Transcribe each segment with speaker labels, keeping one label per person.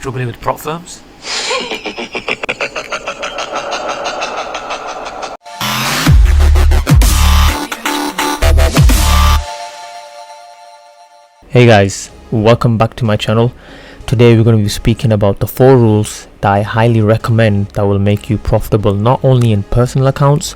Speaker 1: struggling with prop firms?
Speaker 2: Hey guys, welcome back to my channel. Today we're going to be speaking about the 4 rules that I highly recommend that will make you profitable not only in personal accounts,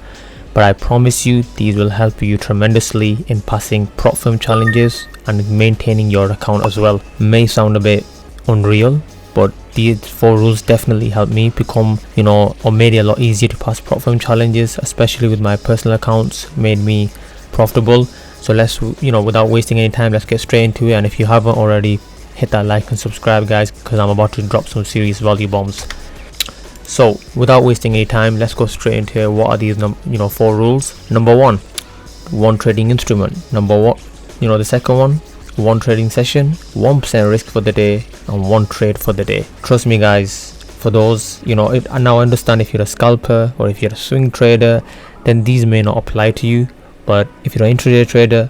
Speaker 2: but I promise you these will help you tremendously in passing prop firm challenges and maintaining your account as well. May sound a bit unreal, but these 4 rules definitely helped me become, or made it a lot easier to pass prop firm challenges, especially with my personal accounts, made me profitable. So let's, without wasting any time, let's get straight into it. And if you haven't already, hit that like and subscribe, guys, because I'm about to drop some serious value bombs. So without wasting any time, let's go straight into it. What are these 4 rules? Number 1, one trading instrument. The second one trading session, 1% risk for the day, and 1 trade for the day. Trust me, guys, for those, and now I understand if you're a scalper or if you're a swing trader, then these may not apply to you. But if you're an intraday trader,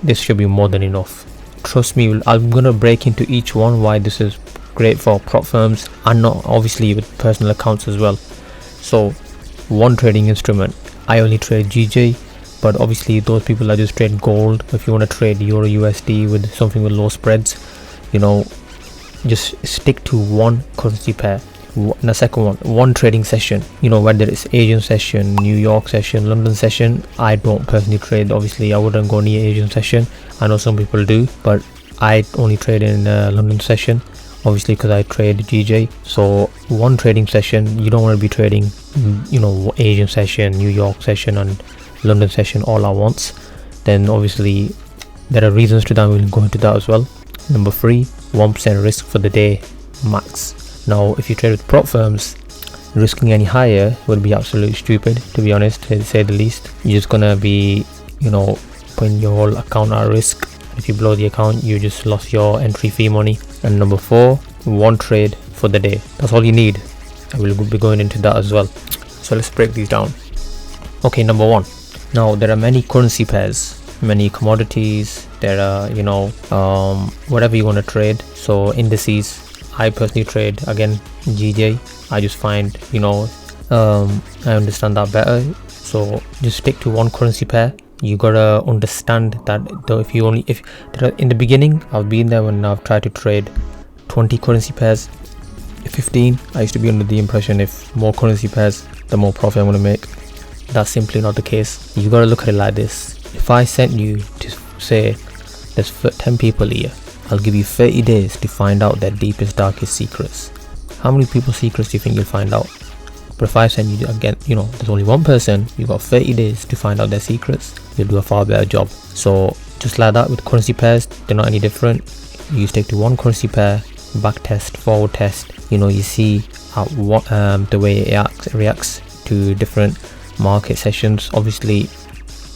Speaker 2: this should be more than enough. Trust me, I'm gonna break into each one why this is great for prop firms and not obviously with personal accounts as well. So, one trading instrument. I only trade GJ, but obviously those people that just trade gold. If you want to trade Euro USD with something with low spreads, just stick to one currency pair. The second one trading session, whether it's Asian session, New York session, London session. I don't personally trade, obviously I wouldn't go near Asian session. I know some people do, but I only trade in London session, obviously, because I trade GJ. So one trading session, you don't want to be trading Asian session, New York session and London session all at once. Then obviously there are reasons to that, we'll go into that as well. Number 3, 1% risk for the day max. Now, if you trade with prop firms, risking any higher would be absolutely stupid, to be honest, to say the least. You're just gonna be, putting your whole account at risk. If you blow the account, you just lost your entry fee money. And number 4, 1 trade for the day. That's all you need. I will be going into that as well. So let's break these down. Okay, number 1. Now, there are many currency pairs, many commodities. There are, whatever you want to trade. So indices. I personally trade again GJ. I just find I understand that better. So just stick to one currency pair. You gotta understand that in the beginning, I've been there when I've tried to trade 20 currency pairs, 15. I used to be under the impression if more currency pairs, the more profit I'm gonna make. That's simply not the case. You gotta look at it like this. If I sent you to say there's 10 people here, I'll give you 30 days to find out their deepest, darkest secrets. How many people's secrets do you think you'll find out? But if I send you again, there's only one person, you've got 30 days to find out their secrets, you'll do a far better job. So just like that with currency pairs, they're not any different. You stick to one currency pair, back test, forward test. You see how the way it reacts to different market sessions. Obviously,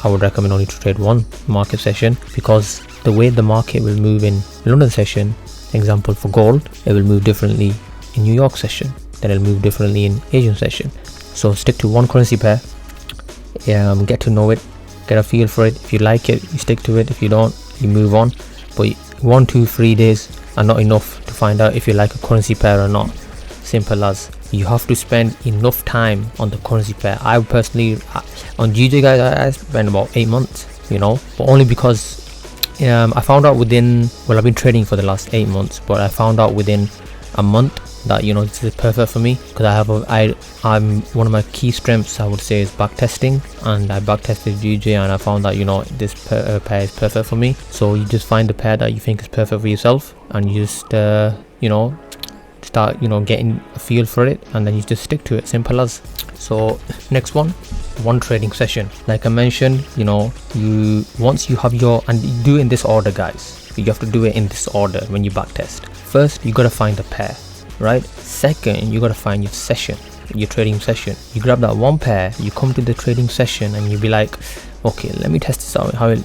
Speaker 2: I would recommend only to trade one market session, because the way the market will move in London session, example for gold, it will move differently in New York session, then it'll move differently in Asian session. So stick to one currency pair, get to know it, get a feel for it. If you like it, you stick to it. If you don't, you move on. But 1, 2, 3 days are not enough to find out if you like a currency pair or not. Simple as. You have to spend enough time on the currency pair. I personally, on GJ, guys, I spent about 8 months, but only because I found out I've been trading for the last 8 months, but I found out within a month that this is perfect for me, because I'm one of my key strengths, I would say, is back testing, and I back tested GJ and I found that this pair is perfect for me. So you just find the pair that you think is perfect for yourself, and you just start getting a feel for it, and then you just stick to it. Simple as. So next one trading session. Like I mentioned, once you have and you do it in this order, guys. You have to do it in this order when you backtest. First, you gotta find a pair, right? Second, you gotta find your session, your trading session. You grab that one pair, you come to the trading session, and you be like, okay, let me test this out. How it,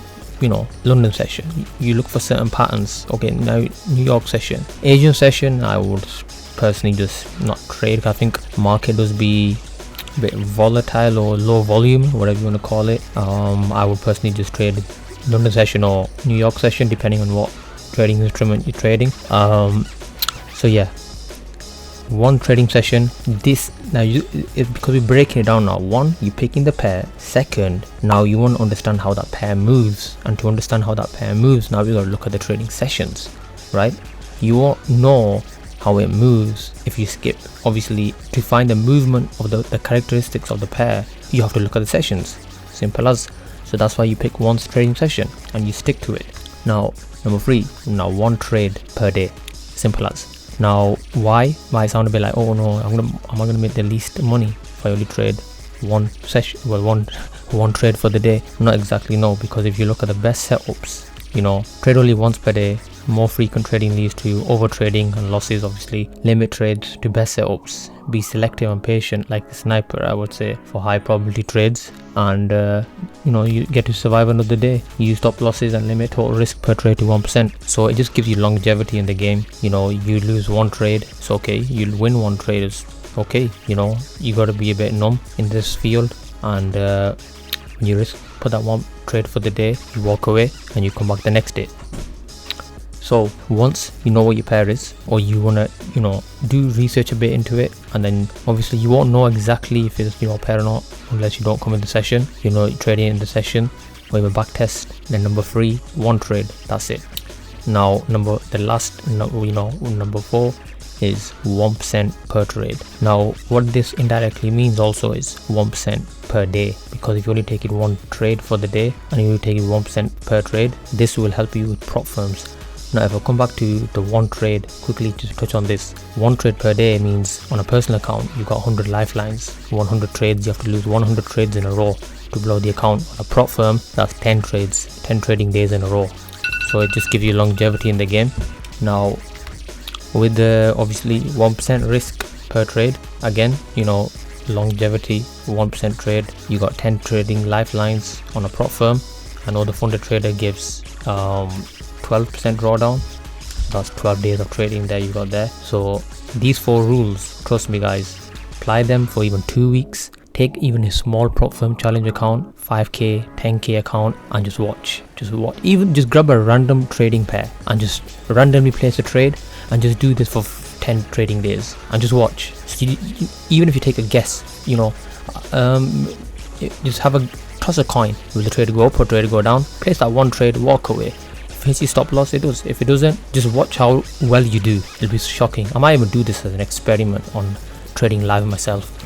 Speaker 2: London session. You look for certain patterns. Okay, now New York session, Asian session. I would personally just not trade. I think market does be a bit volatile or low volume, whatever you want to call it. I would personally just trade London session or New York session, depending on what trading instrument you're trading. So yeah, one trading session. This now because we're breaking it down now. One, you're picking the pair. Second, now you want to understand how that pair moves, and to understand how that pair moves, now we got to look at the trading sessions, right? You won't know how it moves if you skip. Obviously, to find the movement of the characteristics of the pair, you have to look at the sessions. Simple as. So that's why you pick one trading session and you stick to it. Now, number 3, now one trade per day. Simple as. Now, why sound a bit like, oh no, am I gonna make the least money if I only trade one session, well, one trade for the day? Not exactly, no, because if you look at the best setups, you know, trade only once per day. More frequent trading leads to over trading and losses. Obviously, limit trades to best setups. Be selective and patient like the sniper, I would say, for high probability trades, and you know, you get to survive another day. Use stop losses and limit total risk per trade to 1%. So it just gives you longevity in the game. You know, you lose one trade, it's okay. You win one trade, it's okay. You know, you got to be a bit numb in this field, and you risk put that one trade for the day, you walk away and you come back the next day. So once you know what your pair is, or you want to, you know, do research a bit into it, and then obviously you won't know exactly if it's your pair or not unless you don't come in the session. You know, trading in the session, or a back test. Then number 3, one trade, that's it. Now number 4 is 1% per trade. Now what this indirectly means also is 1% per day, because if you only take it one trade for the day and you take it 1% per trade, this will help you with prop firms. Now if I come back to the one trade, quickly just touch on this. One trade per day means on a personal account you've got 100 lifelines, 100 trades. You have to lose 100 trades in a row to blow the account. On a prop firm, that's 10 trades, 10 trading days in a row. So it just gives you longevity in the game. Now with the obviously 1% risk per trade, again, you know, longevity, 1% trade, you got 10 trading lifelines on a prop firm. I know the funded trader gives 12% drawdown. That's 12 days of trading there you got there. So these 4 rules, trust me guys, apply them for even 2 weeks. Take even a small prop firm challenge account, 5k, 10k account, and just watch. Even just grab a random trading pair and just randomly place a trade, and just do this for 10 trading days and just watch. So even if you take a guess, you know, just toss a coin. Will the trade go up or trade go down? Place that one trade, walk away. If it's your stop loss, it does. If it doesn't, just watch how well you do. It'll be shocking. I might even do this as an experiment on trading live myself.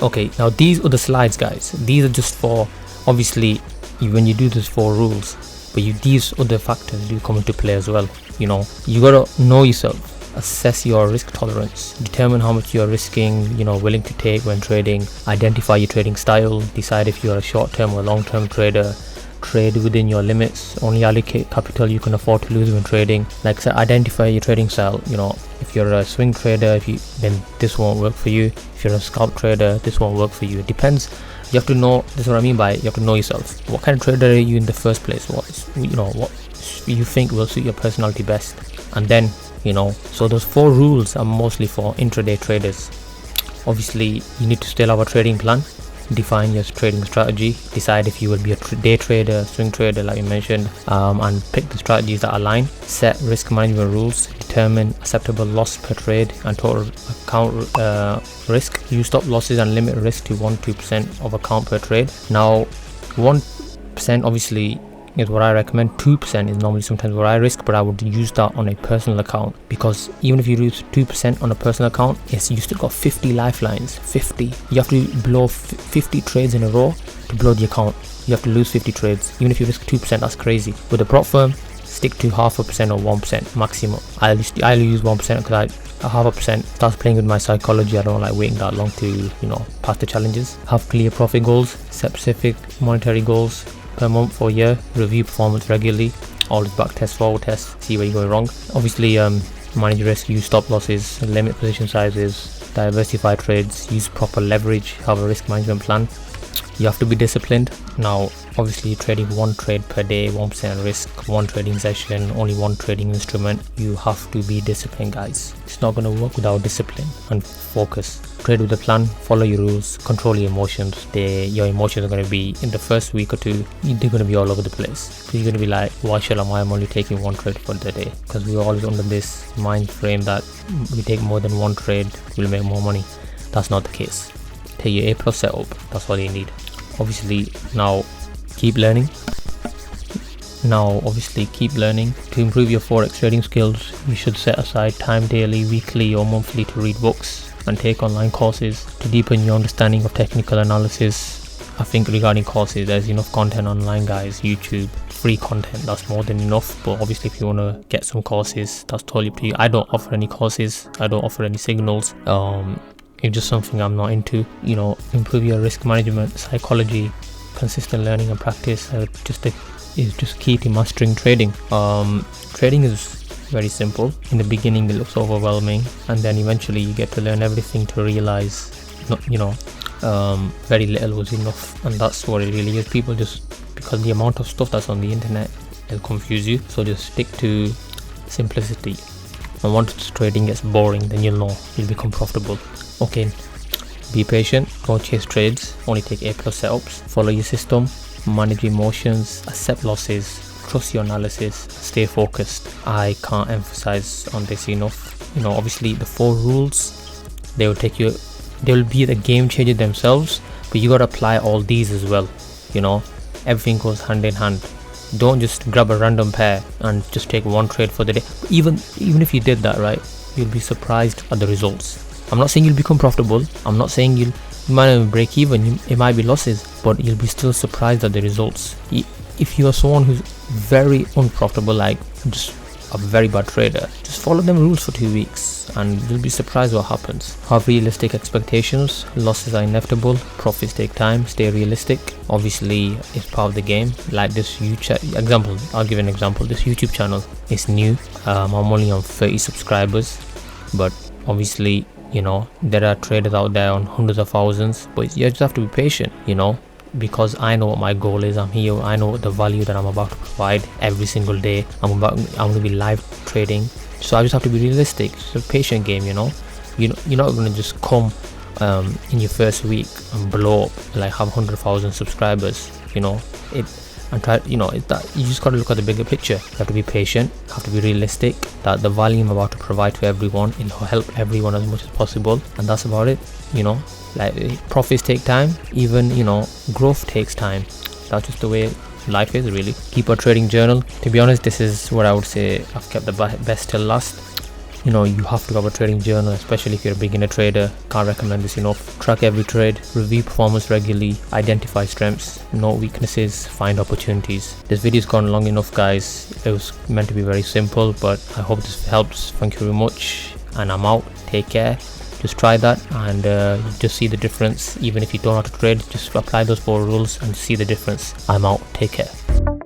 Speaker 2: Okay, now these are the slides, guys. These are just for, obviously, when you do these 4 rules, but these other factors do come into play as well. You know, you gotta know yourself, assess your risk tolerance, determine how much you're risking, you know, willing to take when trading, identify your trading style, decide if you're a short-term or long-term trader, trade within your limits, only allocate capital you can afford to lose when trading. Like I said, identify your trading style. You know, if you're a swing trader, then this won't work for you. If you're a scalp trader, this won't work for you. It depends. You have to know. This is what I mean by you have to know yourself. What kind of trader are you in the first place? What you think will suit your personality best, and then, you know. So those 4 rules are mostly for intraday traders. Obviously, you need to still have a trading plan. Define your trading strategy, decide if you will be a day trader, swing trader like we mentioned, and pick the strategies that align. Set risk management rules, determine acceptable loss per trade and total account risk. Use stop losses and limit risk to 1-2% of account per trade. Now 1% obviously is what I recommend. 2% is normally sometimes what I risk, but I would use that on a personal account, because even if you lose 2% on a personal account, yes, you still got 50 lifelines. 50. You have to blow 50 trades in a row to blow the account. You have to lose 50 trades. Even if you risk 2%, that's crazy. With a prop firm, stick to 0.5% or 1% maximum. I use 1% because I 0.5% starts playing with my psychology. I don't like waiting that long to, you know, pass the challenges. Have clear profit goals, set specific monetary goals per month or year, review performance regularly, always back test, forward test, see where you're going wrong. Obviously, manage risk, use stop losses, limit position sizes, diversify trades, use proper leverage, have a risk management plan. You have to be disciplined. Now, obviously trading one trade per day, 1% risk, one trading session, only one trading instrument. You have to be disciplined, guys. It's not going to work without discipline and focus. Trade with a plan, follow your rules, control your emotions. Your emotions are going to be, in the first week or two, they're going to be all over the place. You're going to be like, why I'm only taking one trade for the day? Because we're always under this mind frame that we take more than one trade, we'll make more money. That's not the case. Take your A+ setup, that's all you need. Obviously, now keep learning. To improve your forex trading skills, you should set aside time daily, weekly or monthly to read books and take online courses to deepen your understanding of technical analysis. I think regarding courses, there's enough content online, guys. YouTube, free content, that's more than enough. But obviously, if you want to get some courses, that's totally up to you. I don't offer any courses, I don't offer any signals. It's just something I'm not into. Improve your risk management, psychology, consistent learning and practice is just key to mastering trading. Trading is very simple. In the beginning it looks overwhelming, and then eventually you get to learn everything to realize very little was enough. And that's what it really is. People just, because the amount of stuff that's on the internet, it'll confuse you. So just stick to simplicity, and once trading gets boring, then you'll become profitable. Okay, be patient, don't chase trades, only take A+ setups, follow your system, manage emotions, accept losses, trust your analysis, stay focused. I can't emphasize on this enough. Obviously the 4 rules, they will be the game changer themselves, but you got to apply all these as well. Everything goes hand in hand. Don't just grab a random pair and just take one trade for the day. Even if you did that, right, you'll be surprised at the results. I'm not saying you'll become profitable, I'm not saying you might not break even, it might be losses, but you'll be still surprised at the results. If you're someone who's very unprofitable, like just a very bad trader, just follow them rules for 2 weeks and you'll be surprised what happens. Have realistic expectations, losses are inevitable, profits take time, stay realistic. Obviously it's part of the game. Like this example, I'll give an example. This YouTube channel is new. I'm only on 30 subscribers, but obviously there are traders out there on hundreds of thousands, but you just have to be patient, because I know what my goal is. I'm here, I know the value that I'm about to provide every single day. I'm going to be live trading, so I just have to be realistic. It's a patient game. You're not going to just come in your first week and blow up, like have 100,000 subscribers. And try, you just got to look at the bigger picture. You have to be patient, have to be realistic, that the value I'm about to provide to everyone, it'll help everyone as much as possible, and that's about it. Like profits take time, even growth takes time. That's just the way life is, really. Keep a trading journal. To be honest, this is what I would say I've kept the best till last. You have to have a trading journal, especially if you're a beginner trader. Can't recommend this enough. Track every trade, review performance regularly, identify strengths, note weaknesses, find opportunities. This video's gone long enough, guys. It was meant to be very simple, but I hope this helps. Thank you very much, and I'm out. Take care. Just try that and you just see the difference. Even if you don't know how to trade, just apply those 4 rules and see the difference. I'm out. Take care.